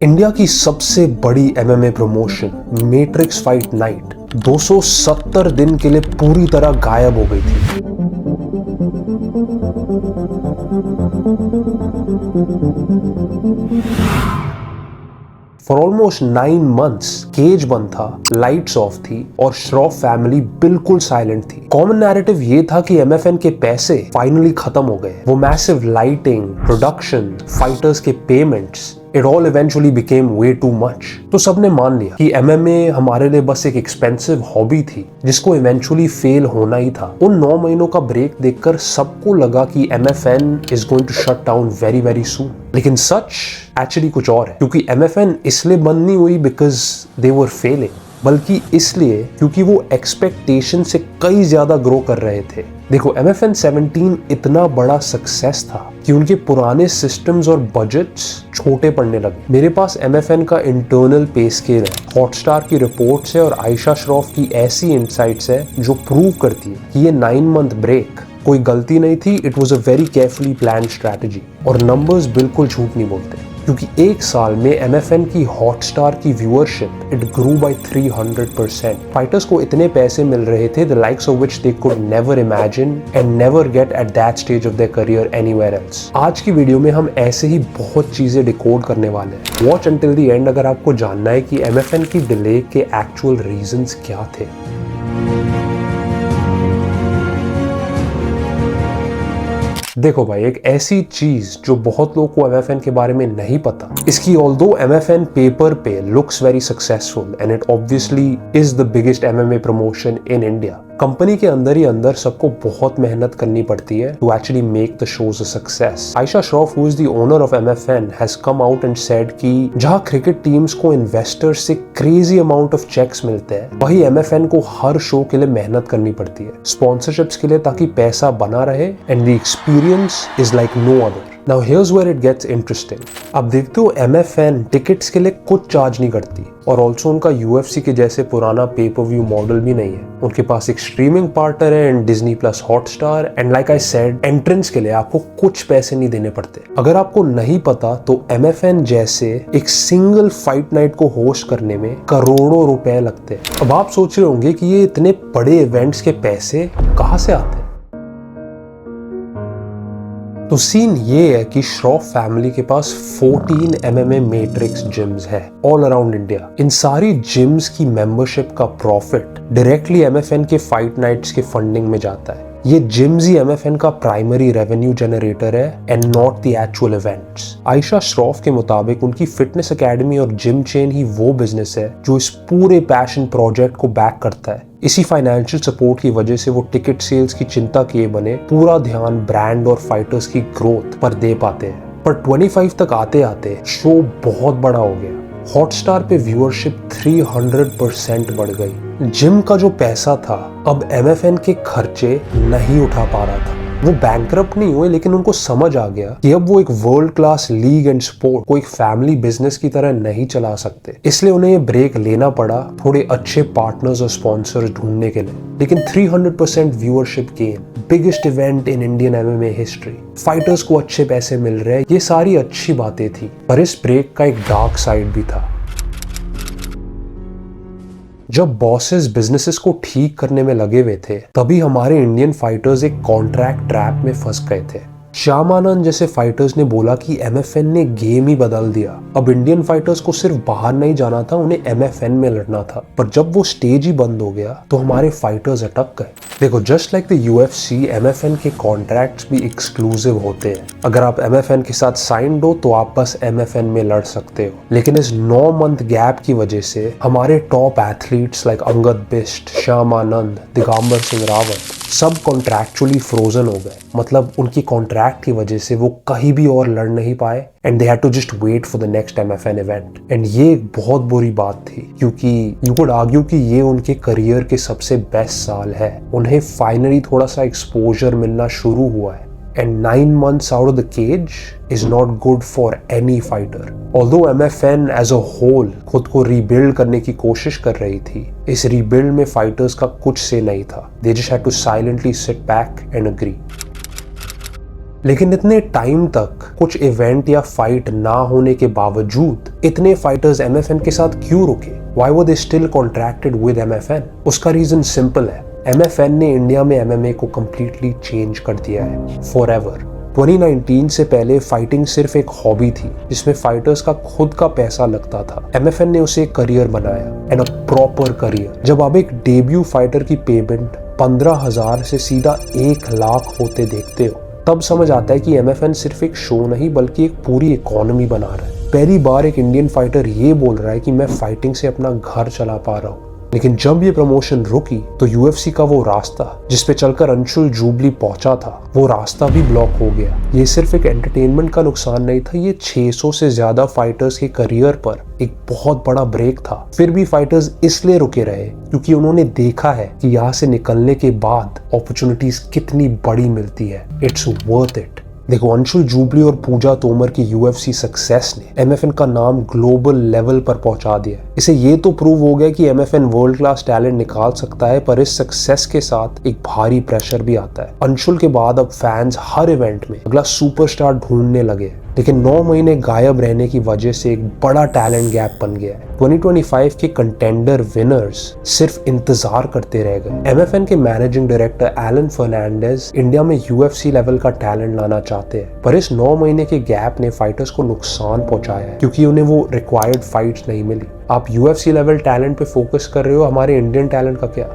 India की सबसे बड़ी MMA promotion matrix fight night 270 दिन के लिए पूरी तरह गायब हो गई थी। फॉर ऑलमोस्ट 9 months केज बंद था, लाइट्स ऑफ थी और श्रॉफ फैमिली बिल्कुल साइलेंट थी। कॉमन नैरेटिव ये था कि एमएफएन के पैसे फाइनली खत्म हो गए। वो मैसिव लाइटिंग, प्रोडक्शन, फाइटर्स के payments, it all eventually became way too much. तो सबने मान लिया कि एमएमए हमारे लिए बस एक एक्सपेंसिव हॉबी थी जिसको इवेंचुअली फेल होना ही था। उन 9 महीनों का ब्रेक देखकर सबको लगा कि MFN is going to shut down very very soon. लेकिन सच एक्चुअली कुछ और है, क्योंकि एमएफएन इसलिए बंद नहीं हुई बिकॉज दे वर फेलिंग, बल्कि इसलिए क्योंकि वो एक्सपेक्टेशन से कई ज्यादा ग्रो कर रहे थे। देखो, एमएफएन 17 इतना बड़ा सक्सेस था कि उनके पुराने सिस्टम्स और बजट्स छोटे पड़ने लगे। मेरे पास एमएफएन का इंटरनल पे स्केल है, हॉटस्टार की रिपोर्ट्स है और आयशा श्रॉफ की ऐसी इनसाइट्स है जो प्रूव करती है कि ये 9 month ब्रेक कोई गलती नहीं थी। It was a very carefully plan strategy. और नंबर्स बिल्कुल झूठ नहीं बोलते, क्योंकि एक साल में एमएफएन की हॉटस्टार की viewership it grew by 300%। Fighters को इतने पैसे मिल रहे थे, the likes of which they could never imagine and never get at that stage of their career anywhere else. आज की वीडियो में हम ऐसे ही बहुत चीजें डिकोड करने वाले हैं। वॉच अंटिल द एंड अगर आपको जानना है कि एमएफएन की डिले के एक्चुअल रीजंस क्या थे। देखो भाई, एक ऐसी चीज जो बहुत लोगों को एमएफएन के बारे में नहीं पता, इसकी ऑल्दो एमएफएन पेपर पे looks very successful and it obviously is the biggest MMA promotion in India, company के अंदर ही अंदर सबको बहुत मेहनत करनी पड़ती है to actually make the shows a success. Ayesha Shroff, who is the owner of MFN, has come out and said कि जहां क्रिकेट टीम्स को इन्वेस्टर्स से क्रेजी अमाउंट ऑफ चेक्स मिलते हैं, वही एमएफएन को हर शो के लिए मेहनत करनी पड़ती है, स्पॉन्सरशिप्स के लिए, ताकि पैसा बना रहे and the experience is like no other. Now here's where it gets interesting. अब देखते हो एमएफएन टिकट्स के लिए कुछ चार्ज नहीं करती और ऑल्सो उनका यूएफसी के जैसे पुराना पे पर व्यू मॉडल भी नहीं है। उनके पास एक स्ट्रीमिंग पार्टनर है and Disney plus Hotstar and like I said, entrance के लिए आपको कुछ पैसे नहीं देने पड़ते। अगर आपको नहीं पता तो एमएफएन जैसे एक सिंगल फाइट नाइट को होस्ट करने में करोड़ों रुपए लगते हैं। अब आप सोच रहे होंगे कि ये इतने बड़े इवेंट्स के पैसे कहाँ से आते हैं। तो सीन ये है कि श्रॉफ फैमिली के पास 14 एमएमए मैट्रिक्स जिम्स है ऑल अराउंड इंडिया। इन सारी जिम्स की मेंबरशिप का प्रॉफिट डायरेक्टली एमएफएन के फाइट नाइट्स के फंडिंग में जाता है। ये जिम्स ही एमएफएन का प्राइमरी रेवेन्यू जनरेटर है and not the actual events. Ayesha Shroff के मुताबिक उनकी फिटनेस एकेडमी और जिम चेन ही वो बिजनेस है जो इस पूरे पैशन प्रोजेक्ट को बैक करता है। इसी फाइनेंशियल सपोर्ट की वजह से वो टिकट सेल्स की चिंता किए बने पूरा ध्यान ब्रांड और फाइटर्स की ग्रोथ पर दे पाते हैं। पर 25 तक आते आते शो बहुत बड़ा हो गया। हॉटस्टार पे व्यूअरशिप 300% बढ़ गई। जिम का जो पैसा था अब एमएफएन के खर्चे नहीं उठा पा रहा था। वो बैंकरप्ट नहीं हुए, लेकिन उनको समझ आ गया कि अब वो एक world class league and sport को एक फैमिली बिजनेस की तरह नहीं चला सकते। इसलिए उन्हें ये ब्रेक लेना पड़ा थोड़े अच्छे पार्टनर्स और स्पॉन्सर्स ढूंढने के लिए। लेकिन 300% viewership gain, biggest event in Indian MMA history, fighters को अच्छे पैसे मिल रहे हैं, ये सारी अच्छी बातें थी, पर इस ब्रेक का एक डार्क साइड भी था। जब बॉसेस बिजनेसेस को ठीक करने में लगे हुए थे, तभी हमारे इंडियन फाइटर्स एक कॉन्ट्रैक्ट ट्रैप में फंस गए थे। श्याम आनंद जैसे फाइटर्स ने बोला कि एमएफएन ने गेम ही बदल दिया। अब इंडियन फाइटर्स को सिर्फ बाहर नहीं जाना था, उन्हें एमएफएन में लड़ना था। पर जब वो स्टेज ही बंद हो गया तो हमारे फाइटर्स अटक गए। देखो, just like the UFC, MFN के कॉन्ट्रैक्ट्स भी एक्सक्लूसिव होते हैं। अगर आप एमएफएन के साथ साइंड हो तो आप बस एमएफएन में लड़ सकते हो। लेकिन इस 9 month गैप की वजह से हमारे top athletes like Angad Bisht, Shyam Anand, Digambar Singh Rawat सब कॉन्ट्रैक्चुअली फ्रोजन हो गए। मतलब उनकी कॉन्ट्रैक्ट की वजह से वो कहीं भी और लड़ नहीं पाए and they had to just wait for the next MFN event. And ये एक बहुत बुरी बात थी, क्योंकि यू कुड आर्ग्यू कि ये उनके करियर के सबसे बेस्ट साल है। उन्हें फाइनली थोड़ा सा एक्सपोजर मिलना शुरू हुआ है and 9 months out of the cage is not good for any fighter. Although MFN as a whole खुद को रीबिल्ड करने की कोशिश कर रही थी, इस रीबिल्ड में फाइटर्स का कुछ से नहीं था। They just had to silently sit back and agree. लेकिन इतने टाइम तक कुछ इवेंट या फाइट ना होने के बावजूद इतने फाइटर्स MFN के साथ क्यों रुके? Why were they still contracted with MFN? उसका रीजन सिंपल है, MFN ने इंडिया में MMA को कंप्लीटली चेंज कर दिया है, फॉरएवर। 2019 से पहले फाइटिंग सिर्फ एक हॉबी थी जिसमें फाइटर्स का खुद का पैसा लगता था। MFN ने उसे एक करियर बनाया, एंड अ प्रॉपर करियर। जब आप एक डेब्यू फाइटर की पेमेंट 15,000 से सीधा 1 लाख होते देखते हो, तब समझ आता है कि MFN सिर्फ एक शो नहीं बल्कि एक पूरी इकोनॉमी बना रहा है। पहली बार एक इंडियन फाइटर ये बोल रहा है कि मैं फाइटिंग से अपना घर चला पा रहा हूँ। लेकिन जब ये प्रमोशन रुकी तो UFC का वो रास्ता जिस पे चलकर अंशुल जूबली पहुंचा था, वो रास्ता भी ब्लॉक हो गया। ये सिर्फ एक एंटरटेनमेंट का नुकसान नहीं था, ये 600 से ज्यादा फाइटर्स के करियर पर एक बहुत बड़ा ब्रेक था। फिर भी फाइटर्स इसलिए रुके रहे क्योंकि उन्होंने देखा है कि यहाँ से निकलने के बाद अपॉर्चुनिटीज कितनी बड़ी मिलती है। It's worth it. देखो, अंशुल जूबली और पूजा तोमर की UFC सक्सेस ने MFN का नाम ग्लोबल लेवल पर पहुंचा दिया। इसे ये तो प्रूव हो गया कि MFN वर्ल्ड क्लास टैलेंट निकाल सकता है, पर इस सक्सेस के साथ एक भारी प्रेशर भी आता है। अंशुल के बाद अब फैंस हर इवेंट में अगला सुपरस्टार ढूंढने लगे, लेकिन 9 महीने गायब रहने की वजह से एक बड़ा टैलेंट गैप बन गया है। 2025 के कंटेंडर विनर्स सिर्फ इंतजार करते रह गए। MFN के managing director Alan Fernandes India में UFC लेवल का टैलेंट लाना चाहते हैं, पर इस 9 महीने के गैप ने फाइटर्स को नुकसान पहुंचाया है क्योंकि उन्हें वो रिक्वायर्ड फाइट्स नहीं मिली। आप UFC लेवल टैलेंट पे फोकस कर रहे हो, हमारे इंडियन टैलेंट का क्या?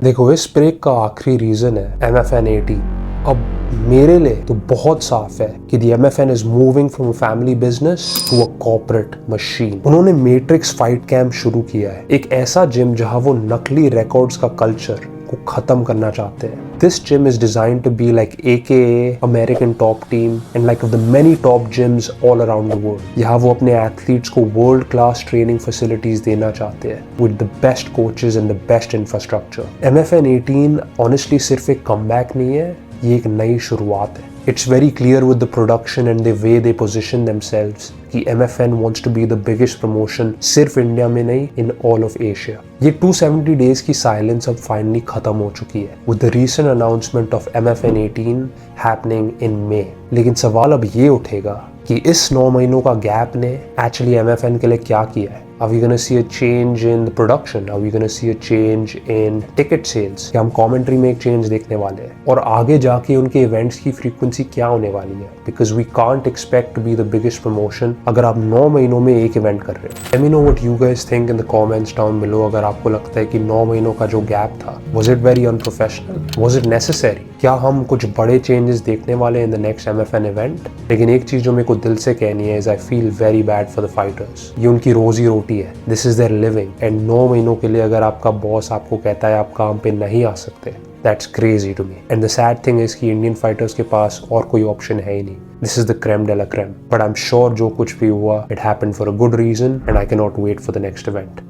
देखो, इस ब्रेक का आखिरी रीजन है MFN 18। अब मेरे लिए तो बहुत साफ है कि the MFN is moving from family business to a corporate machine. उन्होंने मैट्रिक्स फाइट कैंप शुरू किया है, एक ऐसा जिम जहां वो नकली रिकॉर्ड्स का कल्चर को खत्म करना चाहते हैं। This gym is designed to be like AKA, American Top Team, and like of the many top gyms all around the world. यहाँ वो अपने एथलीट्स को वर्ल्ड क्लास ट्रेनिंग फैसिलिटीज देना चाहते हैं with the best coaches and the best infrastructure. MFN 18 honestly सिर्फ एक comeback नहीं है, ये एक नई शुरुआत है। It's very clear with the production and the way they position themselves कि MFN wants to be the biggest promotion सिर्फ इंडिया में नहीं, in all of Asia. ये 270 days की साइलेंस अब फाइनली खत्म हो चुकी है with the recent announcement of MFN 18 happening in May. लेकिन सवाल अब ये उठेगा कि इस 9 महीनों का गैप ने एक्चुअली MFN के लिए क्या किया है? Are we going to see a change in the production? Are we going to see a change in ticket sales? क्या हम कमेंट्री में एक चेंज देखने वाले हैं? और आगे जाके उनके इवेंट्स की फ्रीक्वेंसी क्या होने वाली है? Because we can't expect to be the biggest promotion अगर आप 9 महीनों में एक इवेंट कर रहे हो। Let me know what you guys think in the comments down below। अगर आपको लगता है कि 9 महीनों का जो गैप था, was it very unprofessional? Was it necessary? क्या हम कुछ बड़े चेंजेस देखने वाले हैं in the next MFN event? लेकिन एक चीज जो मेरे को दिल से कहनी है, is I feel very bad for the fighters. ये उनकी रोजी रोटी है, this is their living, and 9 महीनों के लिए अगर आपका बॉस आपको कहता है आप काम पे नहीं आ सकते, that's crazy to me. And the sad thing is कि इंडियन फाइटर्स के पास और कोई ऑप्शन है ही नहीं। This is the crème de la crème, but I am sure जो कुछ भी हुआ, it happened for a good reason, and I can not wait for the next event.